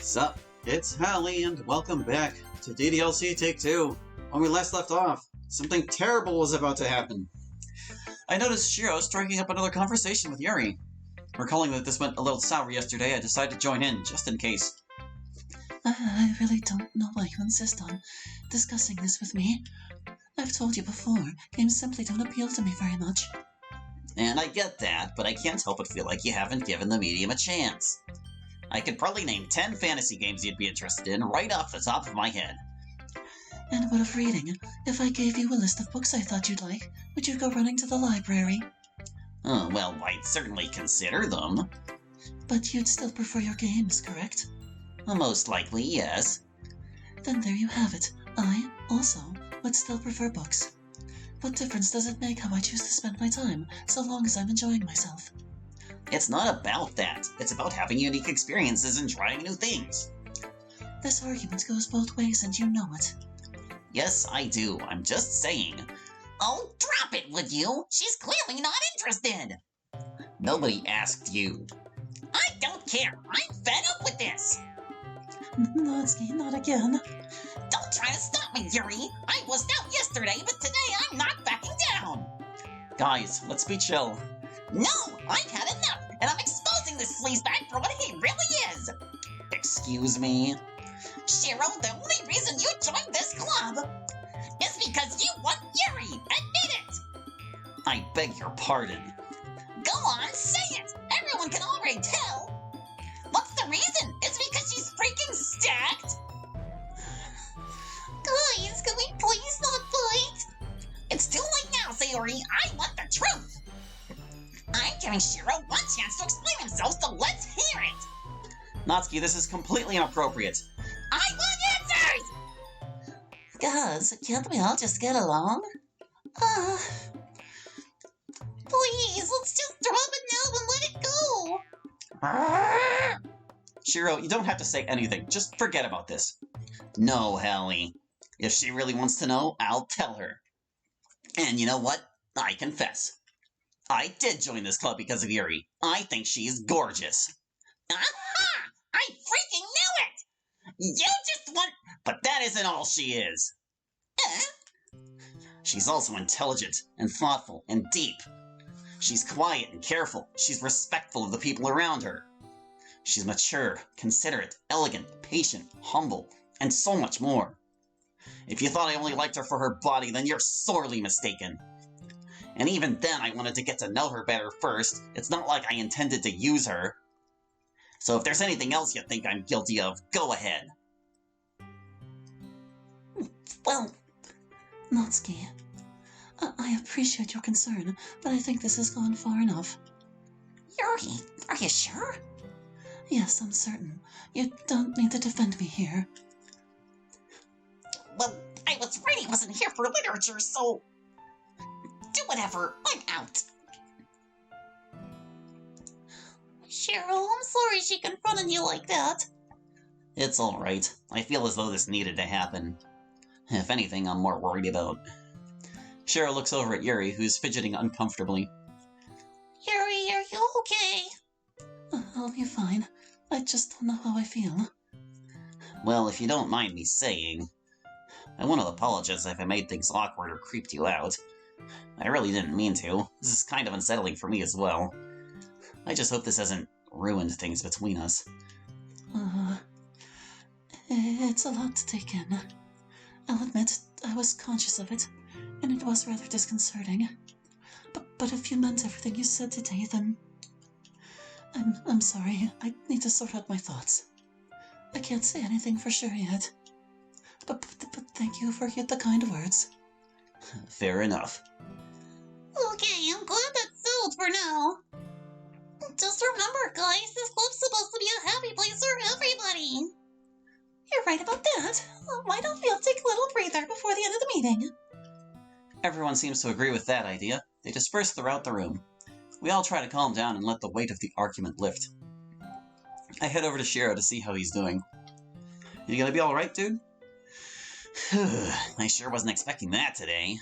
Sup, it's Hallie, and welcome back to DDLC Take 2. When we last left off, something terrible was about to happen. I noticed Shiro striking up another conversation with Yuri. Recalling that this went a little sour yesterday, I decided to join in, just in case. I really don't know why you insist on discussing this with me. I've told you before, games simply don't appeal to me very much. And I get that, but I can't help but feel like you haven't given the medium a chance. I could probably name 10 fantasy games you'd be interested in right off the top of my head. And what of reading? If I gave you a list of books I thought you'd like, would you go running to the library? Oh, well, I'd certainly consider them. But you'd still prefer your games, correct? Most likely, yes. Then there you have it. I, also, would still prefer books. What difference does it make how I choose to spend my time, so long as I'm enjoying myself? It's not about that. It's about having unique experiences and trying new things. This argument goes both ways, and you know it. Yes, I do. I'm just saying. Oh, drop it, would you? She's clearly not interested. Nobody asked you. I don't care. I'm fed up with this. Natsuki, not again. Don't try to stop me, Yuri. I was out yesterday, but today I'm not backing down. Guys, let's be chill. No, I've had enough, and I'm exposing this sleazebag for what he really is. Excuse me? Shiro, the only reason you joined this club is because you want Yuri. Admit it. I beg your pardon. Go on, say it. Everyone can already tell. What's the reason? It's because she's freaking stacked? Guys, can we please not fight? It's too late now, Sayori. I want the truth. I'm giving Shiro one chance to explain himself, so let's hear it. Natsuki, this is completely inappropriate. I want answers! Guys, can't we all just get along? Please, let's just drop it now and let it go. Shiro, you don't have to say anything. Just forget about this. No, Hallie. If she really wants to know, I'll tell her. And you know what? I confess. I did join this club because of Yuri. I think she's gorgeous. Aha! I freaking knew it! You just want... But that isn't all she is. She's also intelligent and thoughtful and deep. She's quiet and careful. She's respectful of the people around her. She's mature, considerate, elegant, patient, humble, and so much more. If you thought I only liked her for her body, then you're sorely mistaken. And even then, I wanted to get to know her better first. It's not like I intended to use her. So if there's anything else you think I'm guilty of, go ahead. Well, Natsuki, I appreciate your concern, but I think this has gone far enough. Yuri, are you sure? Yes, I'm certain. You don't need to defend me here. Well, I wasn't here for literature, so... do whatever, I'm out. Cheryl, I'm sorry she confronted you like that. It's alright. I feel as though this needed to happen. If anything, I'm more worried about... Cheryl looks over at Yuri, who's fidgeting uncomfortably. Yuri, are you okay? I'll be fine. I just don't know how I feel. Well, if you don't mind me saying... I want to apologize if I made things awkward or creeped you out. I really didn't mean to. This is kind of unsettling for me as well. I just hope this hasn't ruined things between us. It's a lot to take in. I'll admit, I was conscious of it, and it was rather disconcerting. But if you meant everything you said today, then... I'm sorry, I need to sort out my thoughts. I can't say anything for sure yet. But thank you for the kind words. Fair enough. Okay, I'm glad that's settled for now. Just remember, guys, this club's supposed to be a happy place for everybody. You're right about that. Why don't we all take a little breather before the end of the meeting? Everyone seems to agree with that idea. They disperse throughout the room. We all try to calm down and let the weight of the argument lift. I head over to Shiro to see how he's doing. You gonna be alright, dude? I sure wasn't expecting that today.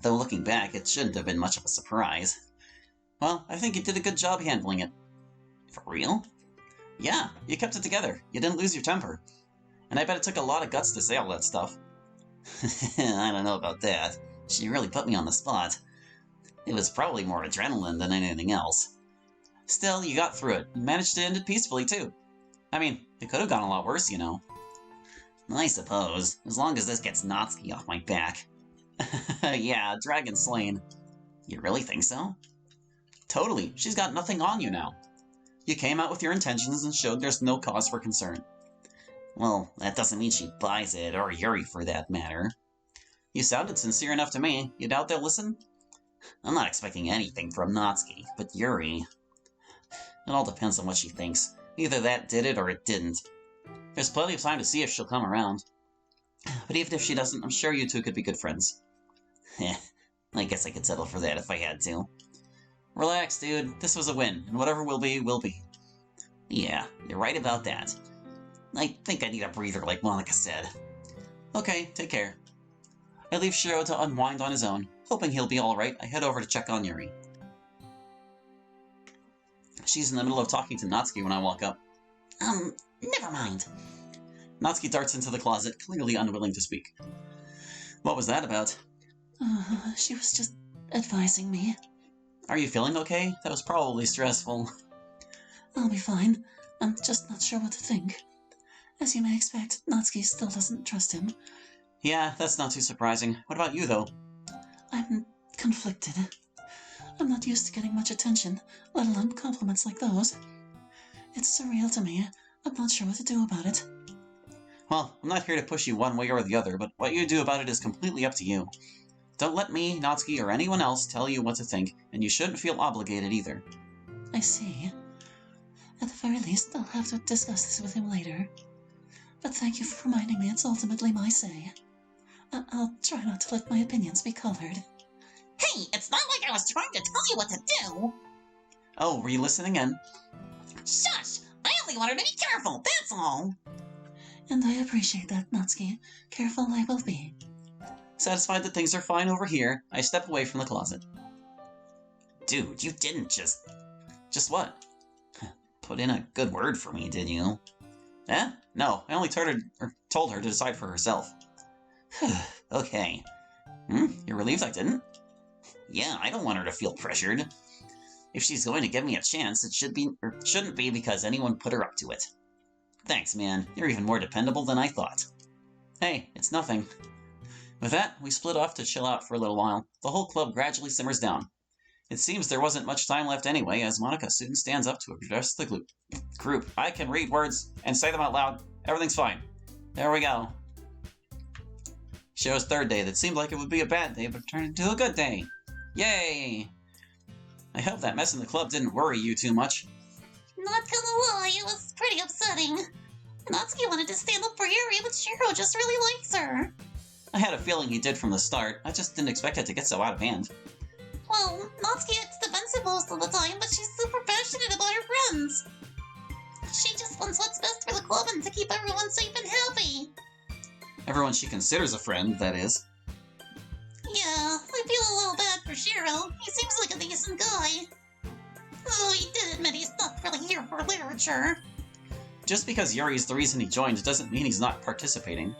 Though looking back, it shouldn't have been much of a surprise. Well, I think you did a good job handling it. For real? Yeah, you kept it together. You didn't lose your temper. And I bet it took a lot of guts to say all that stuff. I don't know about that. She really put me on the spot. It was probably more adrenaline than anything else. Still, you got through it. You managed to end it peacefully, too. I mean, it could have gone a lot worse, you know. I suppose, as long as this gets Natsuki off my back. Yeah, dragon slain. You really think so? Totally, she's got nothing on you now. You came out with your intentions and showed there's no cause for concern. Well, that doesn't mean she buys it, or Yuri for that matter. You sounded sincere enough to me. You doubt they'll listen? I'm not expecting anything from Natsuki, but Yuri... It all depends on what she thinks. Either that did it or it didn't. There's plenty of time to see if she'll come around. But even if she doesn't, I'm sure you two could be good friends. Heh, I guess I could settle for that if I had to. Relax, dude. This was a win, and whatever will be, will be. Yeah, you're right about that. I think I need a breather, like Monica said. Okay, take care. I leave Shiro to unwind on his own. Hoping he'll be alright, I head over to check on Yuri. She's in the middle of talking to Natsuki when I walk up. Never mind. Natsuki darts into the closet, clearly unwilling to speak. What was that about? She was just advising me. Are you feeling okay? That was probably stressful. I'll be fine. I'm just not sure what to think. As you may expect, Natsuki still doesn't trust him. Yeah, that's not too surprising. What about you, though? I'm conflicted. I'm not used to getting much attention, let alone compliments like those. It's surreal to me. I'm not sure what to do about it. Well, I'm not here to push you one way or the other, but what you do about it is completely up to you. Don't let me, Natsuki, or anyone else tell you what to think, and you shouldn't feel obligated either. I see. At the very least, I'll have to discuss this with him later. But thank you for reminding me it's ultimately my say. I'll try not to let my opinions be colored. Hey, it's not like I was trying to tell you what to do! Oh, were you listening in? Shush! I only wanted to be careful, that's all! And I appreciate that, Natsuki. Careful I will be. Satisfied that things are fine over here, I step away from the closet. Dude, you didn't just... Just what? Put in a good word for me, did you? Eh? No, I only told her to decide for herself. Okay. You're relieved I didn't? Yeah, I don't want her to feel pressured. If she's going to give me a chance, it shouldn't be because anyone put her up to it. Thanks, man. You're even more dependable than I thought. Hey, it's nothing. With that, we split off to chill out for a little while. The whole club gradually simmers down. It seems there wasn't much time left anyway, as Monica soon stands up to address the group. I can read words and say them out loud. Everything's fine. There we go. Show's third day that seemed like it would be a bad day, but turned into a good day. Yay! I hope that mess in the club didn't worry you too much. Not gonna lie, it was pretty upsetting. Natsuki wanted to stand up for Yuri, but Shiro just really likes her. I had a feeling he did from the start. I just didn't expect it to get so out of hand. Well, Natsuki acts defensive most of the time, but she's super passionate about her friends. She just wants what's best for the club and to keep everyone safe and happy. Everyone she considers a friend, that is. Yeah, I feel a little bad for Shiro. He seems like a decent guy. Though he did admit he's not really here for literature. Just because Yuri's the reason he joined doesn't mean he's not participating.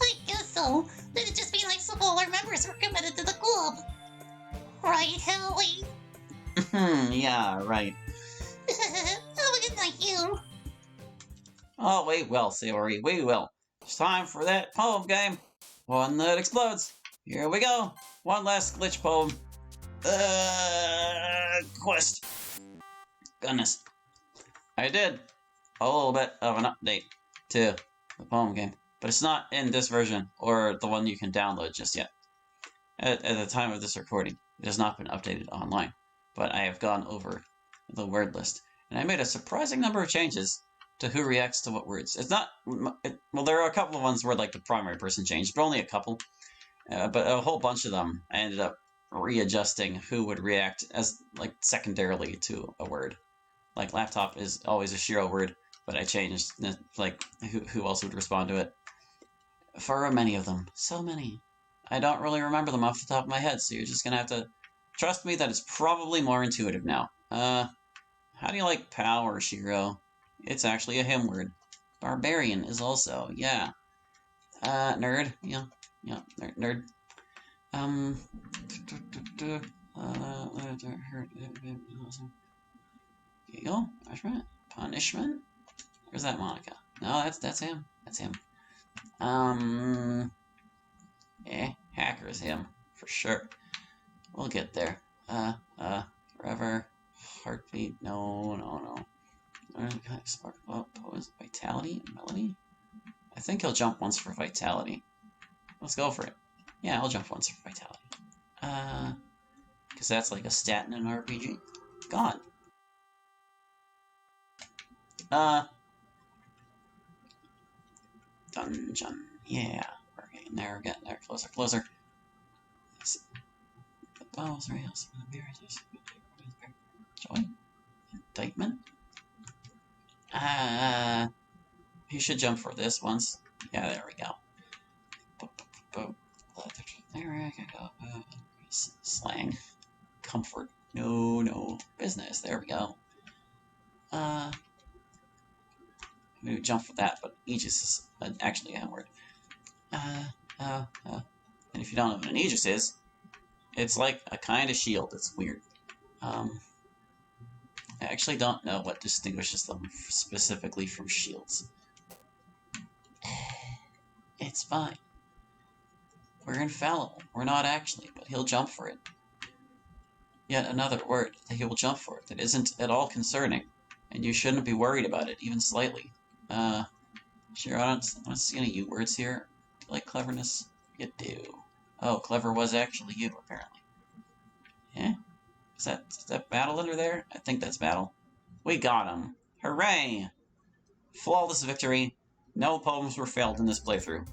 I guess so. But it'd just be nice if all our members were committed to the club. Right, Hallie? Yeah, right. Have a good night, you. Oh, we will, Sayori, we will. It's time for that poem game. One that explodes. Here we go. One last glitch poem. Quest. Goodness. I did a little bit of an update to the poem game, but it's not in this version or the one you can download just yet. At the time of this recording, it has not been updated online, but I have gone over the word list, and I made a surprising number of changes to who reacts to what words. It's not... well, there are a couple of ones where, like, the primary person changed, but only a couple. But a whole bunch of them, I ended up readjusting who would react as, like, secondarily to a word. Like, laptop is always a Shiro word, but I changed, like, who else would respond to it. For many of them. So many. I don't really remember them off the top of my head, so you're just gonna have to trust me that it's probably more intuitive now. How do you like power, Shiro? It's actually a him word. Barbarian is also, yeah. Nerd, yeah, nerd. Giggle, punishment. Where's that Monica? No, that's him. That's him. Hacker is him for sure. We'll get there. Forever, heartbeat. No. Spark up. Pose, vitality, melody. I think he'll jump once for vitality. Let's go for it. Yeah, I'll jump once for vitality. Because that's like a stat in an RPG. Gone. Dungeon. Yeah, we're getting there, closer. Joy? Indictment? He should jump for this once. Yeah, there we go. There we go. Slang. Comfort. No. Business. There we go. We would jump for that, but Aegis is actually a word. And if you don't know what an Aegis is, it's like a kind of shield. It's weird. I actually don't know what distinguishes them specifically from shields. It's fine. We're infallible. We're not actually, but he'll jump for it. Yet another word that he will jump for it that isn't at all concerning, and you shouldn't be worried about it, even slightly. Sure, I don't see any U words here. Do you like cleverness? You do. Oh, clever was actually you, apparently. Yeah? Is that battle under there? I think that's battle. We got him. Hooray! Flawless victory. No poems were failed in this playthrough.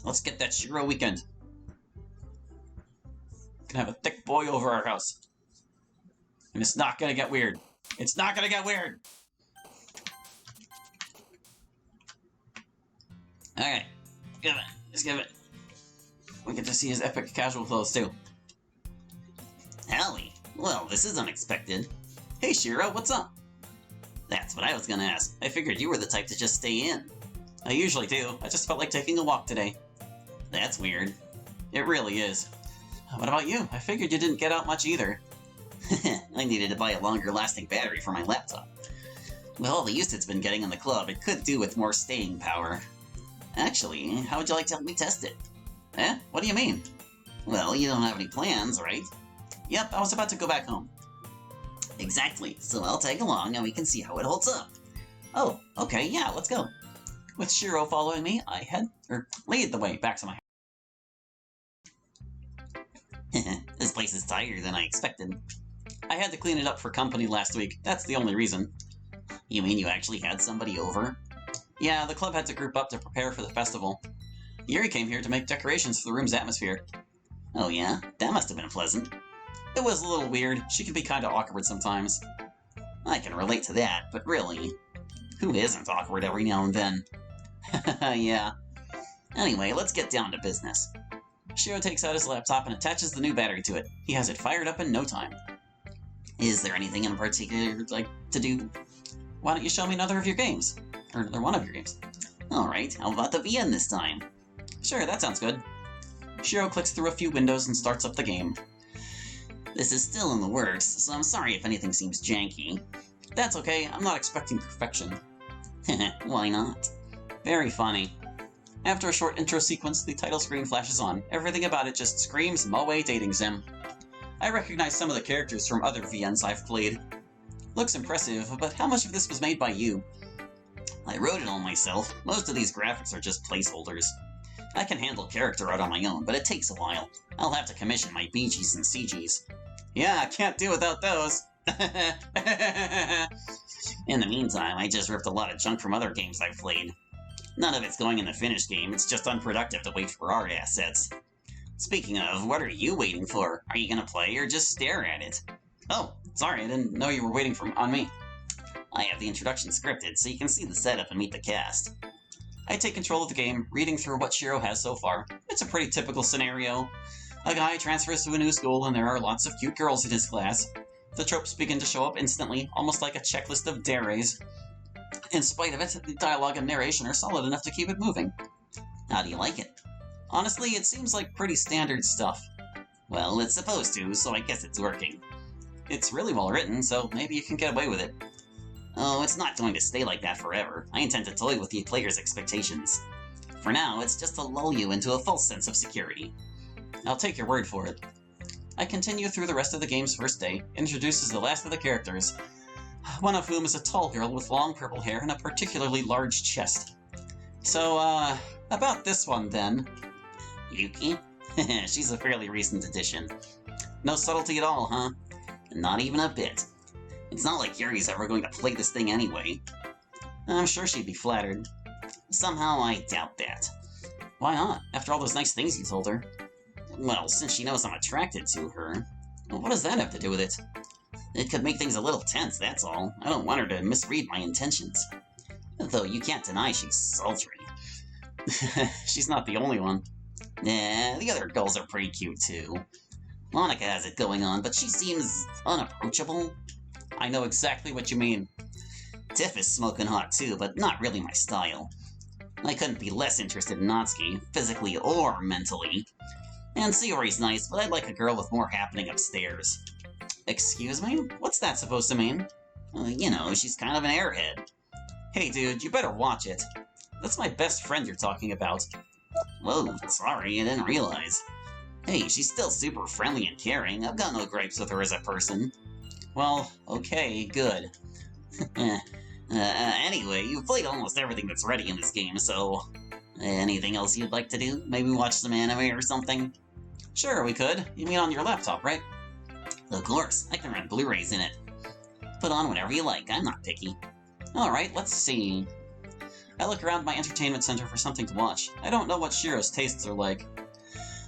Let's get that Shiro weekend. Gonna have a thick boy over our house. And it's not gonna get weird. It's not gonna get weird! Alright. Let's give it. We get to see his epic casual clothes, too. Hallie. Well, this is unexpected. Hey, Shiro, what's up? That's what I was gonna ask. I figured you were the type to just stay in. I usually do. I just felt like taking a walk today. That's weird. It really is. What about you? I figured you didn't get out much either. I needed to buy a longer-lasting battery for my laptop. With all the use it's been getting in the club, it could do with more staying power. Actually, how would you like to help me test it? Eh? What do you mean? Well, you don't have any plans, right? Yep, I was about to go back home. Exactly, so I'll tag along and we can see how it holds up. Oh, okay, yeah, let's go. With Shiro following me, I lead the way back to my house. This place is tighter than I expected. I had to clean it up for company last week, that's the only reason. You mean you actually had somebody over? Yeah, the club had to group up to prepare for the festival. Yuri came here to make decorations for the room's atmosphere. Oh yeah? That must have been pleasant. It was a little weird. She can be kinda awkward sometimes. I can relate to that, but really, who isn't awkward every now and then? Yeah. Anyway, let's get down to business. Shiro takes out his laptop and attaches the new battery to it. He has it fired up in no time. Is there anything in particular you'd like to do? Why don't you show me another of your games? Or one of your games. Alright, how about the VN this time? Sure, that sounds good. Shiro clicks through a few windows and starts up the game. This is still in the works, so I'm sorry if anything seems janky. That's okay, I'm not expecting perfection. Why not? Very funny. After a short intro sequence, the title screen flashes on. Everything about it just screams Moe dating sim. I recognize some of the characters from other VNs I've played. Looks impressive, but how much of this was made by you? I wrote it all myself. Most of these graphics are just placeholders. I can handle character art on my own, but it takes a while. I'll have to commission my BGs and CGs. Yeah, I can't do without those. In the meantime, I just ripped a lot of junk from other games I've played. None of it's going in the finished game, it's just unproductive to wait for art assets. Speaking of, what are you waiting for? Are you gonna play or just stare at it? Oh, sorry, I didn't know you were waiting on me. I have the introduction scripted, so you can see the setup and meet the cast. I take control of the game, reading through what Shiro has so far. It's a pretty typical scenario. A guy transfers to a new school and there are lots of cute girls in his class. The tropes begin to show up instantly, almost like a checklist of dares. In spite of it, the dialogue and narration are solid enough to keep it moving. How do you like it? Honestly, it seems like pretty standard stuff. Well, it's supposed to, so I guess it's working. It's really well written, so maybe you can get away with it. Oh, it's not going to stay like that forever. I intend to toy with the player's expectations. For now, it's just to lull you into a false sense of security. I'll take your word for it. I continue through the rest of the game's first day, introduces the last of the characters, one of whom is a tall girl with long purple hair and a particularly large chest. So, about this one then. Yuki? She's a fairly recent addition. No subtlety at all, huh? Not even a bit. It's not like Yuri's ever going to play this thing anyway. I'm sure she'd be flattered. Somehow I doubt that. Why not, after all those nice things you told her? Well, since she knows I'm attracted to her. What does that have to do with it? It could make things a little tense, that's all. I don't want her to misread my intentions. Though you can't deny she's sultry. She's not the only one. Nah, the other girls are pretty cute too. Monica has it going on, but she seems unapproachable. I know exactly what you mean. Tiff is smoking hot too, but not really my style. I couldn't be less interested in Natsuki, physically or mentally. And Sayori's nice, but I'd like a girl with more happening upstairs. Excuse me? What's that supposed to mean? You know, she's kind of an airhead. Hey dude, you better watch it. That's my best friend you're talking about. Whoa, sorry, I didn't realize. Hey, she's still super friendly and caring. I've got no gripes with her as a person. Well, okay, good. Anyway, you've played almost everything that's ready in this game, so... anything else you'd like to do? Maybe watch some anime or something? Sure, we could. You mean on your laptop, right? Of course, I can run Blu-rays in it. Put on whatever you like, I'm not picky. Alright, let's see. I look around my entertainment center for something to watch. I don't know what Shiro's tastes are like.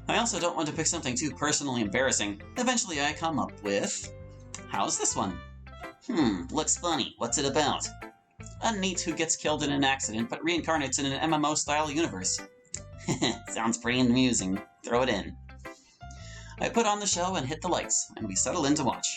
I also don't want to pick something too personally embarrassing. Eventually I come up with... how's this one? Looks funny. What's it about? A NEET who gets killed in an accident but reincarnates in an MMO-style universe. Sounds pretty amusing. Throw it in. I put on the show and hit the lights, and we settle in to watch.